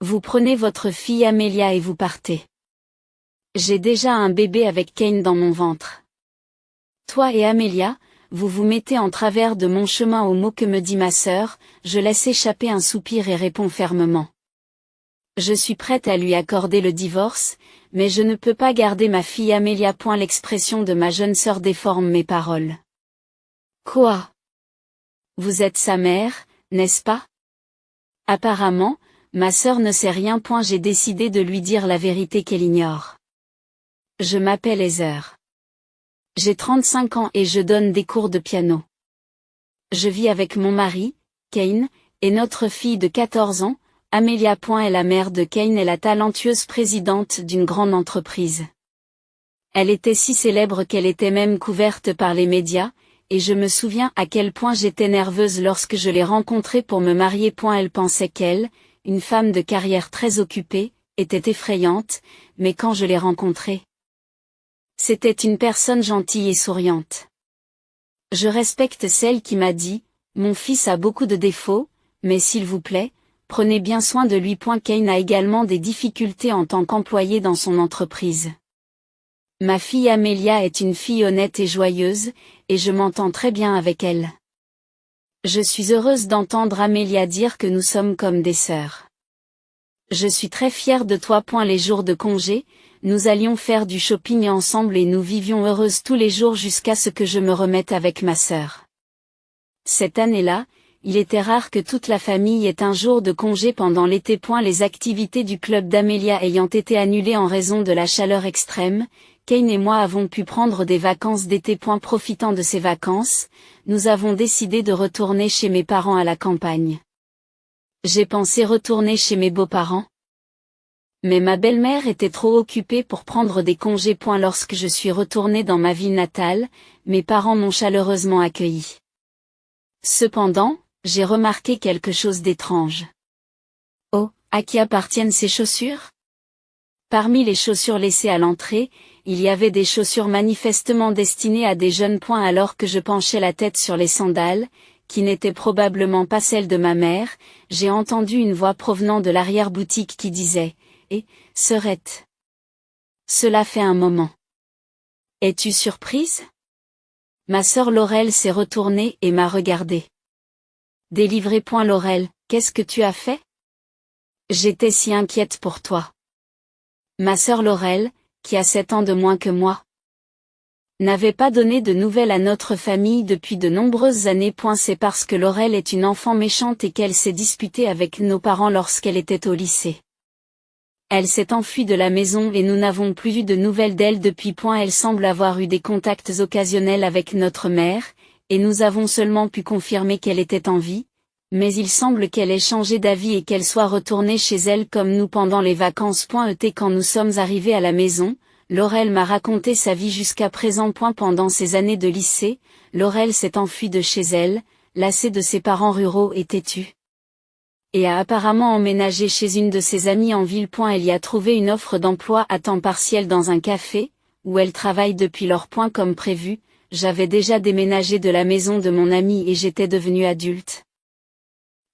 Vous prenez votre fille Amelia et vous partez. J'ai déjà un bébé avec Kane dans mon ventre. Toi et Amelia, vous vous mettez en travers de mon chemin aux mots que me dit ma sœur, je laisse échapper un soupir et réponds fermement. Je suis prête à lui accorder le divorce, mais je ne peux pas garder ma fille Amelia. L'expression de ma jeune sœur déforme mes paroles. Quoi? Vous êtes sa mère, n'est-ce pas? Apparemment, ma sœur ne sait rien. J'ai décidé de lui dire la vérité qu'elle ignore. Je m'appelle Heather. J'ai 35 ans et je donne des cours de piano. Je vis avec mon mari, Kane, et notre fille de 14 ans, Amelia. Est la mère de Kane et la talentueuse présidente d'une grande entreprise. Elle était si célèbre qu'elle était même couverte par les médias, et je me souviens à quel point j'étais nerveuse lorsque je l'ai rencontrée pour me marier. Elle pensait qu'elle, une femme de carrière très occupée, était effrayante, mais quand je l'ai rencontrée, c'était une personne gentille et souriante. Je respecte celle qui m'a dit, mon fils a beaucoup de défauts, mais s'il vous plaît, prenez bien soin de lui. Kane a également des difficultés en tant qu'employé dans son entreprise. Ma fille Amelia est une fille honnête et joyeuse, et je m'entends très bien avec elle. Je suis heureuse d'entendre Amelia dire que nous sommes comme des sœurs. Je suis très fière de toi. Les jours de congé, nous allions faire du shopping ensemble et nous vivions heureuses tous les jours jusqu'à ce que je me remette avec ma sœur. Cette année-là, il était rare que toute la famille ait un jour de congé pendant l'été. Les activités du club d'Amelia ayant été annulées en raison de la chaleur extrême, Kane et moi avons pu prendre des vacances d'été. Profitant de ces vacances, nous avons décidé de retourner chez mes parents à la campagne. J'ai pensé retourner chez mes beaux-parents, mais ma belle-mère était trop occupée pour prendre des congés. Lorsque je suis retournée dans ma ville natale, mes parents m'ont chaleureusement accueillie. Cependant, j'ai remarqué quelque chose d'étrange. Oh, à qui appartiennent ces chaussures? Parmi les chaussures laissées à l'entrée, il y avait des chaussures manifestement destinées à des jeunes. Alors que je penchais la tête sur les sandales, qui n'étaient probablement pas celles de ma mère, j'ai entendu une voix provenant de l'arrière-boutique qui disait « Eh, sœurette. Cela fait un moment. Es-tu surprise ?» Ma sœur Laurel s'est retournée et m'a regardée. Délivré. Laurel, qu'est-ce que tu as fait? J'étais si inquiète pour toi. Ma sœur Laurel, qui a 7 ans de moins que moi, n'avait pas donné de nouvelles à notre famille depuis de nombreuses années. C'est parce que Laurel est une enfant méchante et qu'elle s'est disputée avec nos parents lorsqu'elle était au lycée. Elle s'est enfuie de la maison et nous n'avons plus eu de nouvelles d'elle depuis. Elle semble avoir eu des contacts occasionnels avec notre mère, et nous avons seulement pu confirmer qu'elle était en vie, mais il semble qu'elle ait changé d'avis et qu'elle soit retournée chez elle comme nous pendant les vacances. Quand nous sommes arrivés à la maison, Laurel m'a raconté sa vie jusqu'à présent. Pendant ses années de lycée, Laurel s'est enfuie de chez elle, lassée de ses parents ruraux et têtus, et a apparemment emménagé chez une de ses amies en ville. Elle y a trouvé une offre d'emploi à temps partiel dans un café, où elle travaille depuis lors. Comme prévu, j'avais déjà déménagé de la maison de mon amie et j'étais devenue adulte.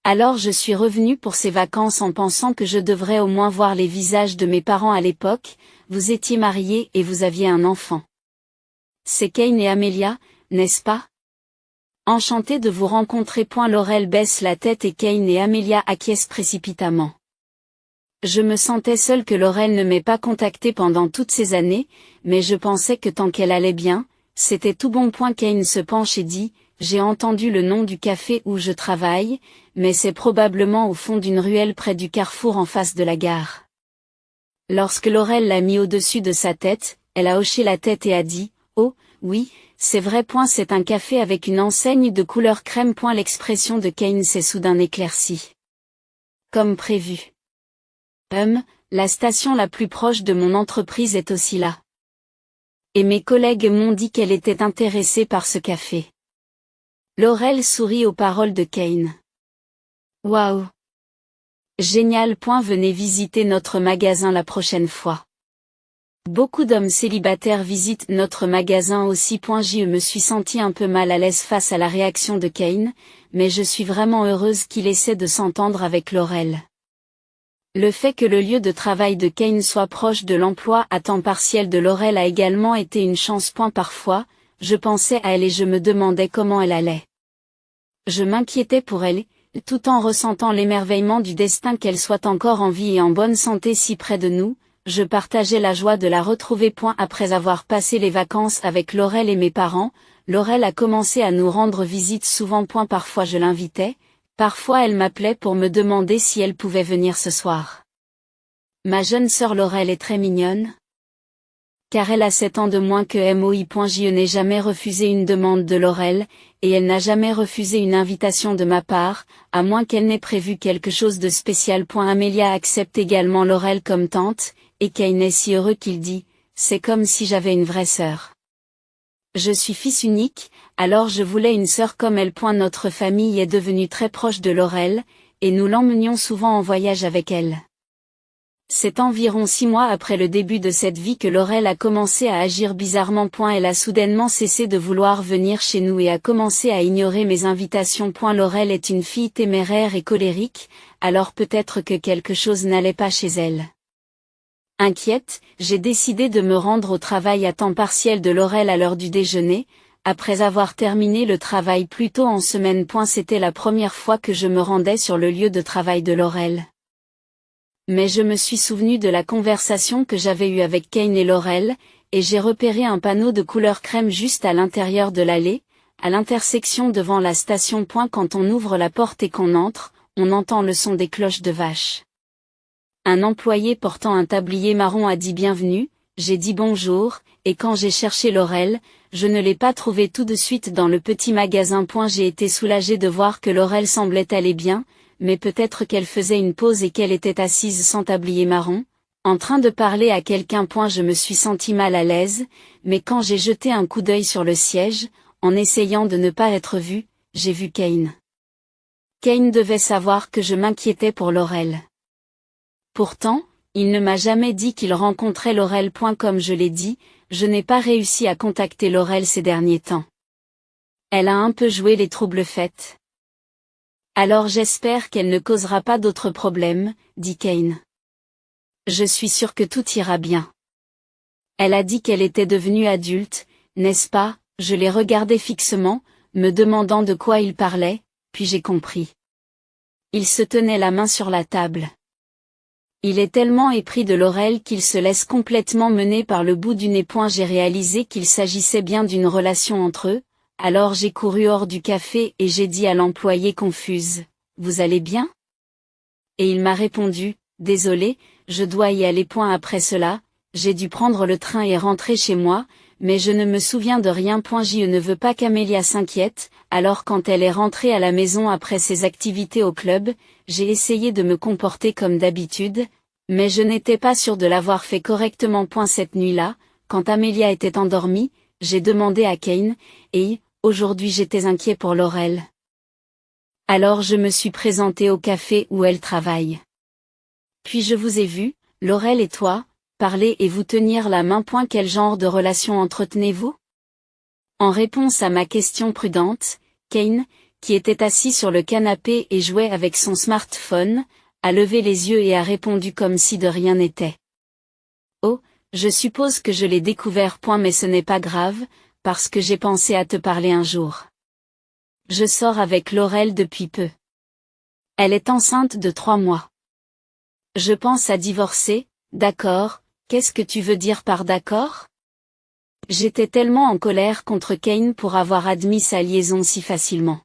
Alors je suis revenue pour ces vacances en pensant que je devrais au moins voir les visages de mes parents à l'époque. Vous étiez mariés et vous aviez un enfant. C'est Kane et Amelia, n'est-ce pas? Enchantée de vous rencontrer. Laurel baisse la tête et Kane et Amelia acquiescent précipitamment. Je me sentais seule que Laurel ne m'ait pas contactée pendant toutes ces années, mais je pensais que tant qu'elle allait bien, c'était tout bon. Kane se penche et dit, j'ai entendu le nom du café où je travaille, mais c'est probablement au fond d'une ruelle près du carrefour en face de la gare. Lorsque Laurel l'a mis au-dessus de sa tête, elle a hoché la tête et a dit, oh, oui, c'est vrai. C'est un café avec une enseigne de couleur crème. L'expression de Kane s'est soudain éclaircie. Comme prévu. La station la plus proche de mon entreprise est aussi là. Et mes collègues m'ont dit qu'elle était intéressée par ce café. Laurel sourit aux paroles de Kane. Waouh! Génial. Venez visiter notre magasin la prochaine fois. Beaucoup d'hommes célibataires visitent notre magasin aussi. Je me suis sentie un peu mal à l'aise face à la réaction de Kane, mais je suis vraiment heureuse qu'il essaie de s'entendre avec Laurel. Le fait que le lieu de travail de Kane soit proche de l'emploi à temps partiel de Laurel a également été une chance. Parfois, je pensais à elle et je me demandais comment elle allait. Je m'inquiétais pour elle, tout en ressentant l'émerveillement du destin qu'elle soit encore en vie et en bonne santé si près de nous. Je partageais la joie de la retrouver. Après avoir passé les vacances avec Laurel et mes parents, Laurel a commencé à nous rendre visite souvent. Parfois je l'invitais, parfois elle m'appelait pour me demander si elle pouvait venir ce soir. Ma jeune sœur Laurel est très mignonne. Car elle a 7 ans de moins que moi. Je n'ai jamais refusé une demande de Laurel, et elle n'a jamais refusé une invitation de ma part, à moins qu'elle n'ait prévu quelque chose de spécial. Amelia accepte également Laurel comme tante, et Kane est si heureux qu'il dit, c'est comme si j'avais une vraie sœur. Je suis fils unique, alors je voulais une sœur comme elle. Notre famille est devenue très proche de Laurel, et nous l'emmenions souvent en voyage avec elle. C'est environ 6 mois après le début de cette vie que Laurel a commencé à agir bizarrement. Elle a soudainement cessé de vouloir venir chez nous et a commencé à ignorer mes invitations. Laurel est une fille téméraire et colérique, alors peut-être que quelque chose n'allait pas chez elle. Inquiète, j'ai décidé de me rendre au travail à temps partiel de Laurel à l'heure du déjeuner, après avoir terminé le travail plus tôt en semaine. C'était la première fois que je me rendais sur le lieu de travail de Laurel. Mais je me suis souvenu de la conversation que j'avais eue avec Kane et Laurel, et j'ai repéré un panneau de couleur crème juste à l'intérieur de l'allée, à l'intersection devant la station. Quand on ouvre la porte et qu'on entre, on entend le son des cloches de vache. Un employé portant un tablier marron a dit bienvenue, j'ai dit bonjour, et quand j'ai cherché Laurel, je ne l'ai pas trouvée tout de suite dans le petit magasin. J'ai été soulagée de voir que Laurel semblait aller bien, mais peut-être qu'elle faisait une pause et qu'elle était assise sans tablier marron, en train de parler à quelqu'un. Je me suis sentie mal à l'aise, mais quand j'ai jeté un coup d'œil sur le siège, en essayant de ne pas être vue, j'ai vu Kane. Kane devait savoir que je m'inquiétais pour Laurel. Pourtant, il ne m'a jamais dit qu'il rencontrait Laurel. Comme je l'ai dit, je n'ai pas réussi à contacter Laurel ces derniers temps. Elle a un peu joué les troubles fêtes. Alors j'espère qu'elle ne causera pas d'autres problèmes, dit Kane. Je suis sûr que tout ira bien. Elle a dit qu'elle était devenue adulte, n'est-ce pas? Je l'ai regardé fixement, me demandant de quoi il parlait, puis j'ai compris. Il se tenait la main sur la table. Il est tellement épris de Laurel qu'il se laisse complètement mener par le bout du nez. J'ai réalisé qu'il s'agissait bien d'une relation entre eux, alors j'ai couru hors du café et j'ai dit à l'employée confuse, « Vous allez bien ?» Et il m'a répondu, « Désolé, je dois y aller. » Après cela, j'ai dû prendre le train et rentrer chez moi, mais je ne me souviens de rien. Je ne veux pas qu'Amelia s'inquiète, alors quand elle est rentrée à la maison après ses activités au club, j'ai essayé de me comporter comme d'habitude, mais je n'étais pas sûre de l'avoir fait correctement. Cette nuit-là, quand Amelia était endormie, j'ai demandé à Kane, et, aujourd'hui j'étais inquiet pour Laurel. Alors je me suis présenté au café où elle travaille. Puis je vous ai vu, Laurel et toi, parler et vous tenir la main. Quel genre de relation entretenez-vous? En réponse à ma question prudente, Kane, qui était assis sur le canapé et jouait avec son smartphone, a levé les yeux et a répondu comme si de rien n'était. Oh, je suppose que je l'ai découvert. Mais ce n'est pas grave, parce que j'ai pensé à te parler un jour. Je sors avec Laurel depuis peu. Elle est enceinte de 3 mois. Je pense à divorcer, d'accord, qu'est-ce que tu veux dire par d'accord? J'étais tellement en colère contre Kane pour avoir admis sa liaison si facilement.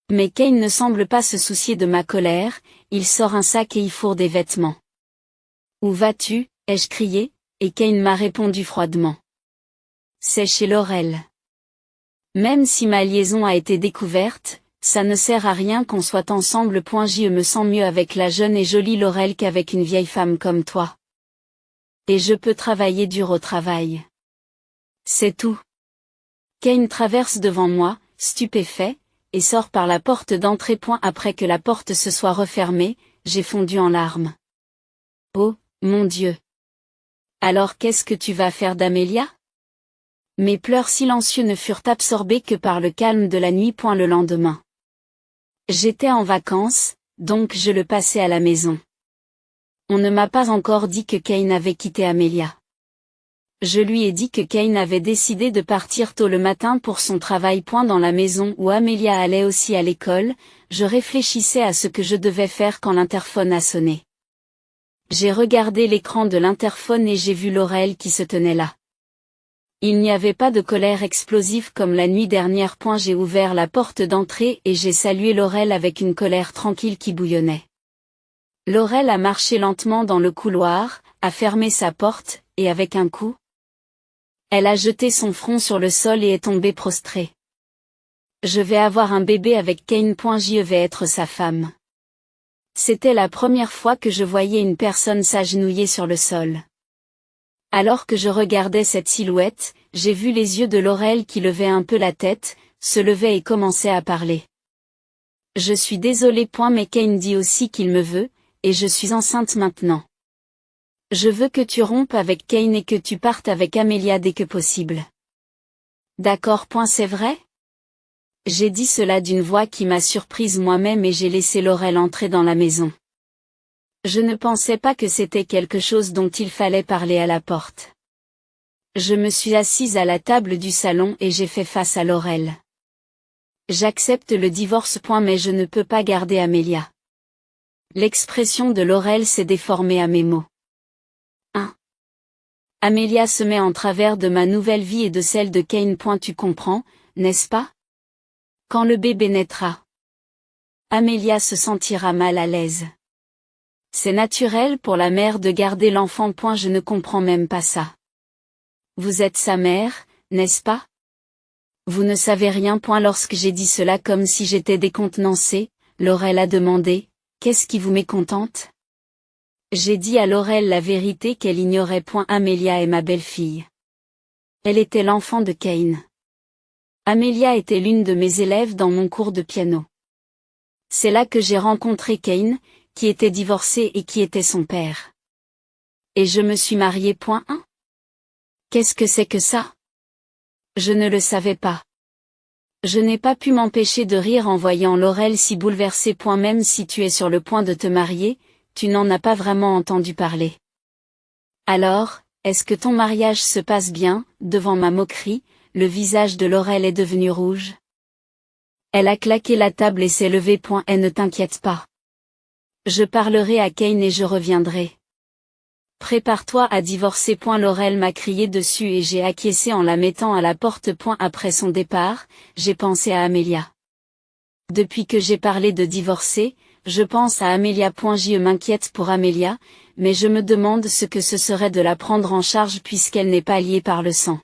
Mais Kane ne semble pas se soucier de ma colère, il sort un sac et y fourre des vêtements. Où vas-tu? Ai-je crié, et Kane m'a répondu froidement. C'est chez Laurel. Même si ma liaison a été découverte, ça ne sert à rien qu'on soit ensemble. Je me sens mieux avec la jeune et jolie Laurel qu'avec une vieille femme comme toi. Et je peux travailler dur au travail. C'est tout. Kane traverse devant moi, stupéfait, et sort par la porte d'entrée. Après que la porte se soit refermée, j'ai fondu en larmes. Oh, mon Dieu! Alors qu'est-ce que tu vas faire d'Amelia? Mes pleurs silencieux ne furent absorbés que par le calme de la nuit. Le lendemain. J'étais en vacances, donc je le passais à la maison. On ne m'a pas encore dit que Kane avait quitté Amelia. Je lui ai dit que Kane avait décidé de partir tôt le matin pour son travail. Dans la maison où Amelia allait aussi à l'école, je réfléchissais à ce que je devais faire quand l'interphone a sonné. J'ai regardé l'écran de l'interphone et j'ai vu Laurel qui se tenait là. Il n'y avait pas de colère explosive comme la nuit dernière. J'ai ouvert la porte d'entrée et j'ai salué Laurel avec une colère tranquille qui bouillonnait. Laurel a marché lentement dans le couloir, a fermé sa porte, et avec un coup, elle a jeté son front sur le sol et est tombée prostrée. Je vais avoir un bébé avec Kane. Je vais être sa femme. C'était la première fois que je voyais une personne s'agenouiller sur le sol. Alors que je regardais cette silhouette, j'ai vu les yeux de Laurel qui levait un peu la tête, se levait et commençait à parler. Je suis désolée. Mais Kane dit aussi qu'il me veut, et je suis enceinte maintenant. Je veux que tu rompes avec Kane et que tu partes avec Amelia dès que possible. D'accord. C'est vrai? J'ai dit cela d'une voix qui m'a surprise moi-même et j'ai laissé Laurel entrer dans la maison. Je ne pensais pas que c'était quelque chose dont il fallait parler à la porte. Je me suis assise à la table du salon et j'ai fait face à Laurel. J'accepte le divorce. Mais je ne peux pas garder Amelia. L'expression de Laurel s'est déformée à mes mots. Amelia se met en travers de ma nouvelle vie et de celle de Kane. Tu comprends, n'est-ce pas? Quand le bébé naîtra, Amelia se sentira mal à l'aise. C'est naturel pour la mère de garder l'enfant. Je ne comprends même pas ça. Vous êtes sa mère, n'est-ce pas? Vous ne savez rien. Lorsque j'ai dit cela comme si j'étais décontenancée, Laurel a demandé, qu'est-ce qui vous mécontente? J'ai dit à Laurel la vérité qu'elle ignorait. Amelia est ma belle-fille. Elle était l'enfant de Kane. Amelia était l'une de mes élèves dans mon cours de piano. C'est là que j'ai rencontré Kane, qui était divorcé et qui était son père. Et je me suis mariée. Qu'est-ce que c'est que ça? Je ne le savais pas. Je n'ai pas pu m'empêcher de rire en voyant Laurel si bouleversée. Même si tu es sur le point de te marier, tu n'en as pas vraiment entendu parler. Alors, est-ce que ton mariage se passe bien? Devant ma moquerie, le visage de Laurel est devenu rouge. Elle a claqué la table et s'est levée. Et ne t'inquiète pas. Je parlerai à Kane et je reviendrai. Prépare-toi à divorcer. Laurel m'a crié dessus et j'ai acquiescé en la mettant à la porte. Après son départ, j'ai pensé à Amelia. Depuis que j'ai parlé de divorcer, je pense à Amelia. Je m'inquiète pour Amelia, mais je me demande ce que ce serait de la prendre en charge puisqu'elle n'est pas liée par le sang.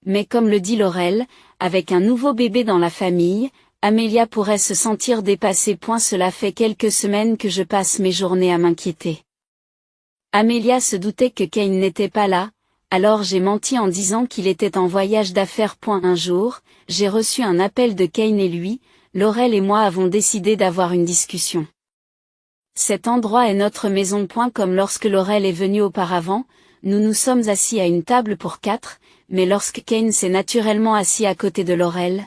Mais comme le dit Laurel, avec un nouveau bébé dans la famille, Amelia pourrait se sentir dépassée. Cela fait quelques semaines que je passe mes journées à m'inquiéter. Amelia se doutait que Kane n'était pas là, alors j'ai menti en disant qu'il était en voyage d'affaires. Un jour, j'ai reçu un appel de Kane et lui, Laurel et moi avons décidé d'avoir une discussion. Cet endroit est notre maison. Comme lorsque Laurel est venue auparavant, nous nous sommes assis à une table pour 4, mais lorsque Kane s'est naturellement assis à côté de Laurel,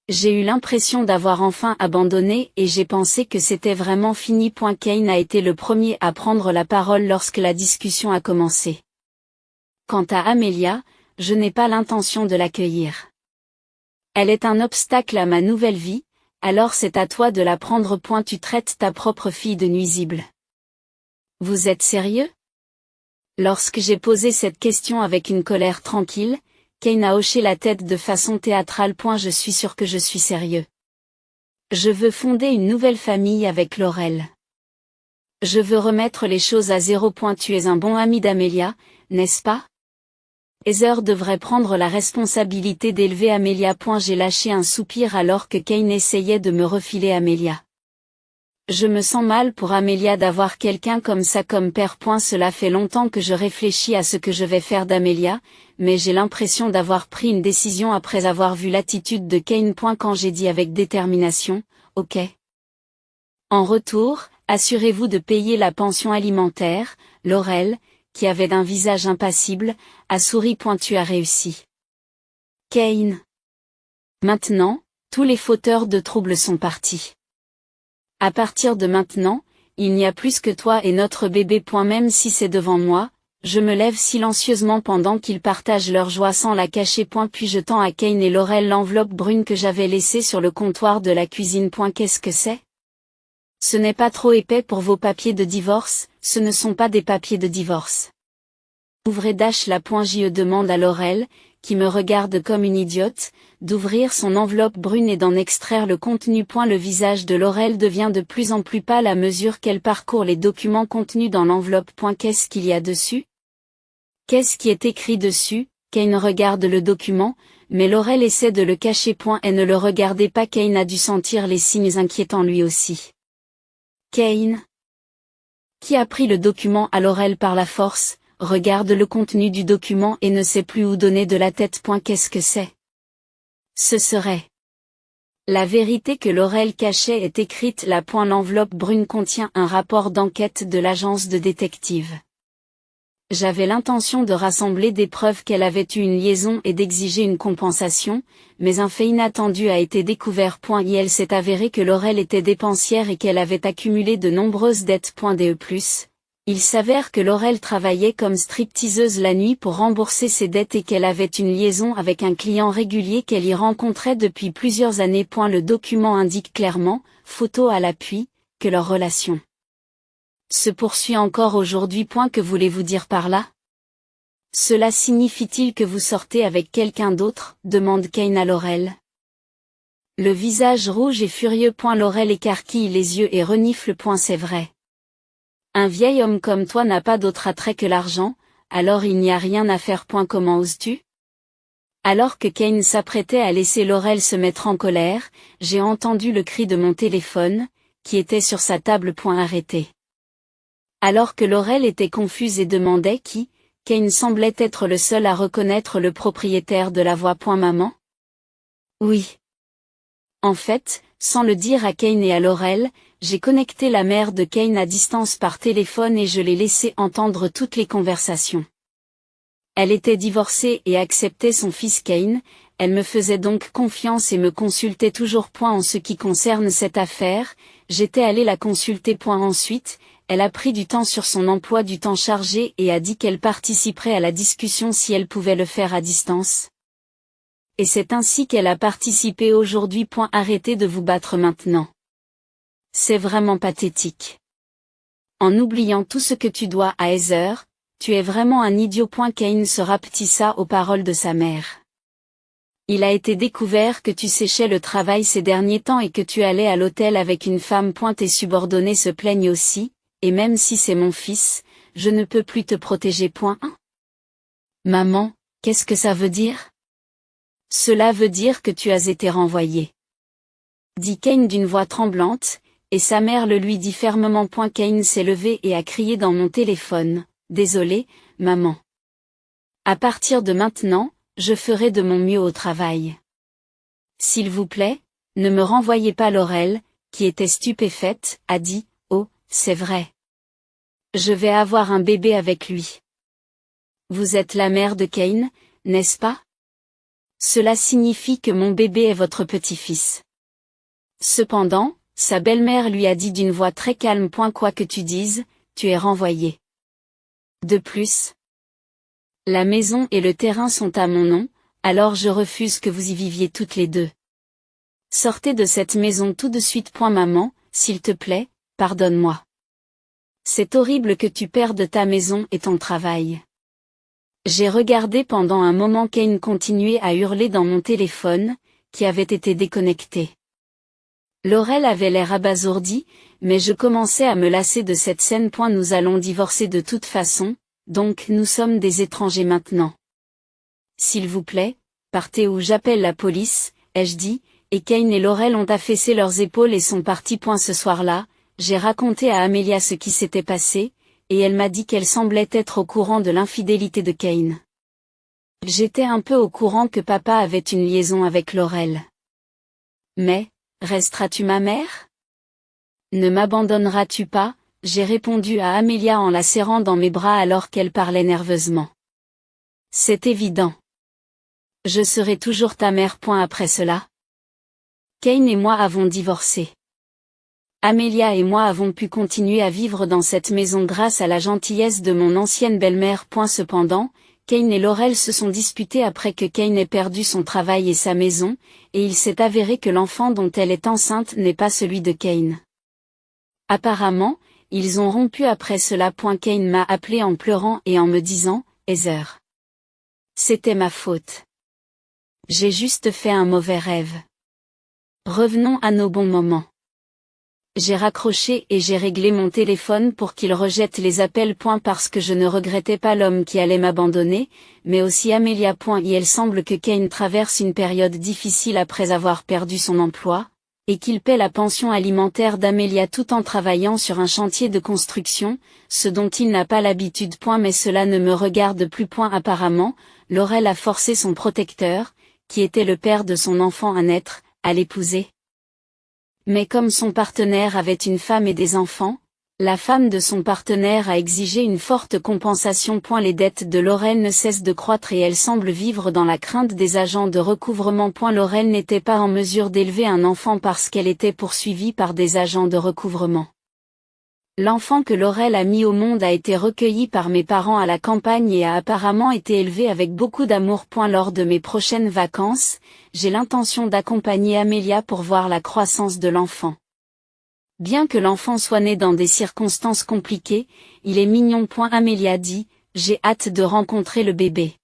j'ai eu l'impression d'avoir enfin abandonné et j'ai pensé que c'était vraiment fini. Kane a été le premier à prendre la parole lorsque la discussion a commencé. Quant à Amelia, je n'ai pas l'intention de l'accueillir. Elle est un obstacle à ma nouvelle vie, alors c'est à toi de la prendre. Tu traites ta propre fille de nuisible. Vous êtes sérieux? Lorsque j'ai posé cette question avec une colère tranquille, Kane a hoché la tête de façon théâtrale. Je suis sûr que je suis sérieux. Je veux fonder une nouvelle famille avec Laurel. Je veux remettre les choses à zéro. Tu es un bon ami d'Amelia, n'est-ce pas? Heather devrait prendre la responsabilité d'élever Amelia. J'ai lâché un soupir alors que Kane essayait de me refiler Amelia. Je me sens mal pour Amelia d'avoir quelqu'un comme ça comme père. Cela fait longtemps que je réfléchis à ce que je vais faire d'Amelia, mais j'ai l'impression d'avoir pris une décision après avoir vu l'attitude de Kane. Quand j'ai dit avec détermination, ok. En retour, assurez-vous de payer la pension alimentaire. Laurel, qui avait d'un visage impassible, a souri. Tu as réussi. Kane. Maintenant, tous les fauteurs de troubles sont partis. À partir de maintenant, il n'y a plus que toi et notre bébé. Même si c'est devant moi, je me lève silencieusement pendant qu'ils partagent leur joie sans la cacher. Puis je tends à Kane et Laurel l'enveloppe brune que j'avais laissée sur le comptoir de la cuisine. Qu'est-ce que c'est? Ce n'est pas trop épais pour vos papiers de divorce? Ce ne sont pas des papiers de divorce. Ouvrez la je demande à Laurel, qui me regarde comme une idiote, d'ouvrir son enveloppe brune et d'en extraire le contenu. Le visage de Laurel devient de plus en plus pâle à mesure qu'elle parcourt les documents contenus dans l'enveloppe. Qu'est-ce qu'il y a dessus? Qu'est-ce qui est écrit dessus? Kane regarde le document, mais Laurel essaie de le cacher. Et ne le regardez pas. Kane a dû sentir les signes inquiétants lui aussi. Kane, qui a pris le document à Laurel par la force, regarde le contenu du document et ne sait plus où donner de la tête. Qu'est-ce que c'est? Ce serait la vérité que Laurel cachait est écrite là. L'enveloppe brune contient un rapport d'enquête de l'agence de détective. J'avais l'intention de rassembler des preuves qu'elle avait eu une liaison et d'exiger une compensation, mais un fait inattendu a été découvert. Il s'est avéré que Laurel était dépensière et qu'elle avait accumulé de nombreuses dettes. Il s'avère que Laurel travaillait comme stripteaseuse la nuit pour rembourser ses dettes et qu'elle avait une liaison avec un client régulier qu'elle y rencontrait depuis plusieurs années. Le document indique clairement, photo à l'appui, que leur relation se poursuit encore aujourd'hui. Que voulez-vous dire par là? Cela signifie-t-il que vous sortez avec quelqu'un d'autre? Demande Kane à Laurel. Le visage rouge et furieux. Laurel écarquille les yeux et renifle. C'est vrai. Un vieil homme comme toi n'a pas d'autre attrait que l'argent, alors il n'y a rien à faire. Comment oses-tu? Alors que Kane s'apprêtait à laisser Laurel se mettre en colère, j'ai entendu le cri de mon téléphone, qui était sur sa table. Arrêté. Alors que Laurel était confuse et demandait qui, Kane semblait être le seul à reconnaître le propriétaire de la voix. Maman? Oui. En fait, sans le dire à Kane et à Laurel, j'ai connecté la mère de Kane à distance par téléphone et je l'ai laissé entendre toutes les conversations. Elle était divorcée et acceptait son fils Kane, elle me faisait donc confiance et me consultait toujours. En ce qui concerne cette affaire, j'étais allé la consulter. Ensuite, elle a pris du temps sur son emploi du temps chargé et a dit qu'elle participerait à la discussion si elle pouvait le faire à distance. Et c'est ainsi qu'elle a participé aujourd'hui. Arrêtez de vous battre maintenant. C'est vraiment pathétique. En oubliant tout ce que tu dois à Heather, tu es vraiment un idiot. Kane se rapetissa aux paroles de sa mère. Il a été découvert que tu séchais le travail ces derniers temps et que tu allais à l'hôtel avec une femme. Tes subordonnés se plaignent aussi, et même si c'est mon fils, je ne peux plus te protéger. Maman, qu'est-ce que ça veut dire? Cela veut dire que tu as été renvoyé. Dit Kane d'une voix tremblante, et sa mère le lui dit fermement. Kane s'est levé et a crié dans mon téléphone, désolé, maman. À partir de maintenant, je ferai de mon mieux au travail. S'il vous plaît, ne me renvoyez pas. Laurel, qui était stupéfaite, a dit, oh, c'est vrai. Je vais avoir un bébé avec lui. Vous êtes la mère de Kane, n'est-ce pas? Cela signifie que mon bébé est votre petit-fils. Cependant, sa belle-mère lui a dit d'une voix très calme. Quoi que tu dises, tu es renvoyé. De plus, la maison et le terrain sont à mon nom, alors je refuse que vous y viviez toutes les deux. Sortez de cette maison tout de suite. Maman, s'il te plaît, pardonne-moi. C'est horrible que tu perdes ta maison et ton travail. J'ai regardé pendant un moment. Kane continuait à hurler dans mon téléphone, qui avait été déconnecté. Laurel avait l'air abasourdi, mais je commençais à me lasser de cette scène. Nous allons divorcer de toute façon, donc nous sommes des étrangers maintenant. S'il vous plaît, partez ou j'appelle la police, ai-je dit, et Kane et Laurel ont affaissé leurs épaules et sont partis. Ce soir-là, j'ai raconté à Amelia ce qui s'était passé, et elle m'a dit qu'elle semblait être au courant de l'infidélité de Kane. J'étais un peu au courant que papa avait une liaison avec Laurel. Mais, resteras-tu ma mère? Ne m'abandonneras-tu pas? J'ai répondu à Amelia en la serrant dans mes bras alors qu'elle parlait nerveusement. C'est évident. Je serai toujours ta mère. Après cela, Kane et moi avons divorcé. Amelia et moi avons pu continuer à vivre dans cette maison grâce à la gentillesse de mon ancienne belle-mère. Cependant, Kane et Laurel se sont disputés après que Kane ait perdu son travail et sa maison, et il s'est avéré que l'enfant dont elle est enceinte n'est pas celui de Kane. Apparemment, ils ont rompu après cela. Kane m'a appelé en pleurant et en me disant « Heather. C'était ma faute. J'ai juste fait un mauvais rêve. Revenons à nos bons moments. » J'ai raccroché et j'ai réglé mon téléphone pour qu'il rejette les appels. Parce que je ne regrettais pas l'homme qui allait m'abandonner, mais aussi Amelia. Il semble que Kane traverse une période difficile après avoir perdu son emploi, et qu'il paie la pension alimentaire d'Amelia tout en travaillant sur un chantier de construction, ce dont il n'a pas l'habitude. Mais cela ne me regarde plus. Apparemment, Laurel a forcé son protecteur, qui était le père de son enfant à naître, à l'épouser. Mais comme son partenaire avait une femme et des enfants, la femme de son partenaire a exigé une forte compensation. Les dettes de Laurel ne cessent de croître et elle semble vivre dans la crainte des agents de recouvrement. Laurel n'était pas en mesure d'élever un enfant parce qu'elle était poursuivie par des agents de recouvrement. L'enfant que Laurel a mis au monde a été recueilli par mes parents à la campagne et a apparemment été élevé avec beaucoup d'amour. Lors de mes prochaines vacances, j'ai l'intention d'accompagner Amelia pour voir la croissance de l'enfant. Bien que l'enfant soit né dans des circonstances compliquées, il est mignon. Amelia dit, j'ai hâte de rencontrer le bébé.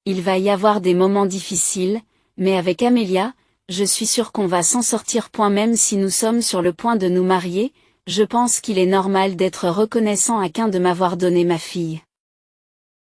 Il va y avoir des moments difficiles, mais avec Amelia, je suis sûre qu'on va s'en sortir. Même si nous sommes sur le point de nous marier, je pense qu'il est normal d'être reconnaissant à Kane de m'avoir donné ma fille.